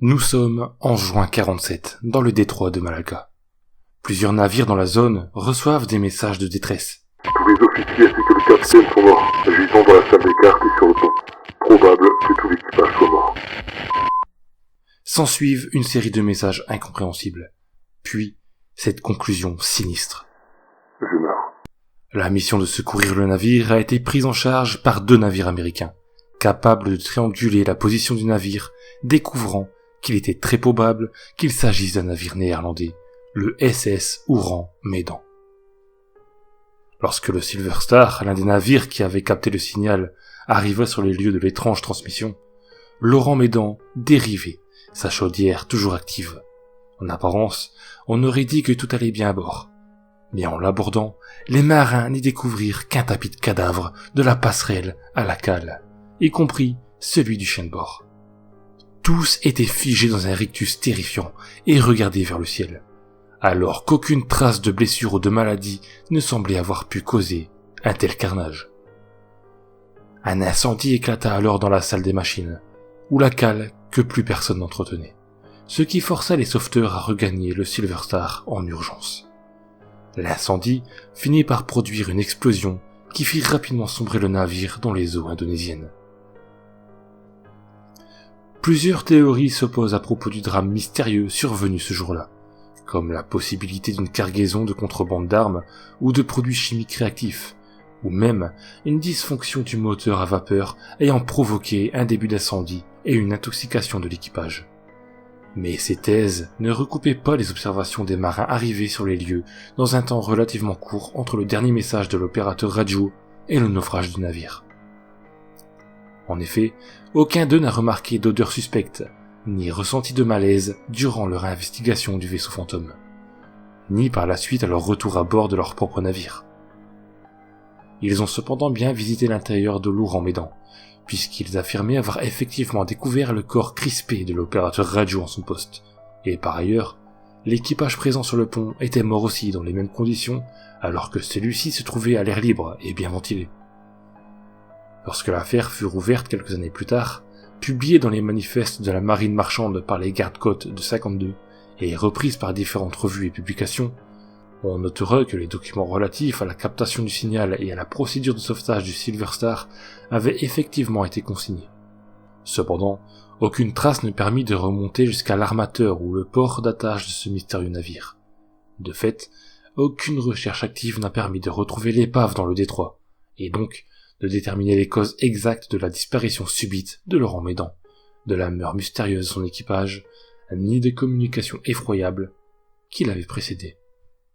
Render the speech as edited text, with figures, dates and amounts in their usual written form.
Nous sommes en juin 47, dans le détroit de Malacca. Plusieurs navires dans la zone reçoivent des messages de détresse. Tous les officiers ainsi que le capitaine sont morts. Gisant dans la salle des cartes et sur le pont. Probable que tout l'équipage soit mort. S'ensuivent une série de messages incompréhensibles. Puis, cette conclusion sinistre. Je meurs. La mission de secourir le navire a été prise en charge par 2 navires américains, capables de trianguler la position du navire, découvrant qu'il était très probable qu'il s'agisse d'un navire néerlandais, le SS Ourang Medan. Lorsque le Silver Star, l'un des navires qui avait capté le signal, arriva sur les lieux de l'étrange transmission, l'Ourang Medan dérivait, sa chaudière toujours active. En apparence, on aurait dit que tout allait bien à bord. Mais en l'abordant, les marins n'y découvrirent qu'un tapis de cadavres de la passerelle à la cale, y compris celui du chien de bord. Tous étaient figés dans un rictus terrifiant et regardaient vers le ciel, alors qu'aucune trace de blessure ou de maladie ne semblait avoir pu causer un tel carnage. Un incendie éclata alors dans la salle des machines, ou la cale que plus personne n'entretenait, ce qui força les sauveteurs à regagner le Silver Star en urgence. L'incendie finit par produire une explosion qui fit rapidement sombrer le navire dans les eaux indonésiennes. Plusieurs théories s'opposent à propos du drame mystérieux survenu ce jour-là, comme la possibilité d'une cargaison de contrebande d'armes ou de produits chimiques réactifs, ou même une dysfonction du moteur à vapeur ayant provoqué un début d'incendie et une intoxication de l'équipage. Mais ces thèses ne recoupaient pas les observations des marins arrivés sur les lieux dans un temps relativement court entre le dernier message de l'opérateur radio et le naufrage du navire. En effet, aucun d'eux n'a remarqué d'odeur suspecte, ni ressenti de malaise durant leur investigation du vaisseau fantôme, ni par la suite à leur retour à bord de leur propre navire. Ils ont cependant bien visité l'intérieur de l'Ourang Medan, puisqu'ils affirmaient avoir effectivement découvert le corps crispé de l'opérateur radio en son poste, et par ailleurs, l'équipage présent sur le pont était mort aussi dans les mêmes conditions, alors que celui-ci se trouvait à l'air libre et bien ventilé. Lorsque l'affaire fut rouverte quelques années plus tard, publiée dans les manifestes de la marine marchande par les gardes-côtes de 52 et reprise par différentes revues et publications, on notera que les documents relatifs à la captation du signal et à la procédure de sauvetage du Silver Star avaient effectivement été consignés. Cependant, aucune trace ne permit de remonter jusqu'à l'armateur ou le port d'attache de ce mystérieux navire. De fait, aucune recherche active n'a permis de retrouver l'épave dans le détroit, et donc de déterminer les causes exactes de la disparition subite de l'Ourang Medan, de la mort mystérieuse de son équipage, ni des communications effroyables qui l'avaient précédé.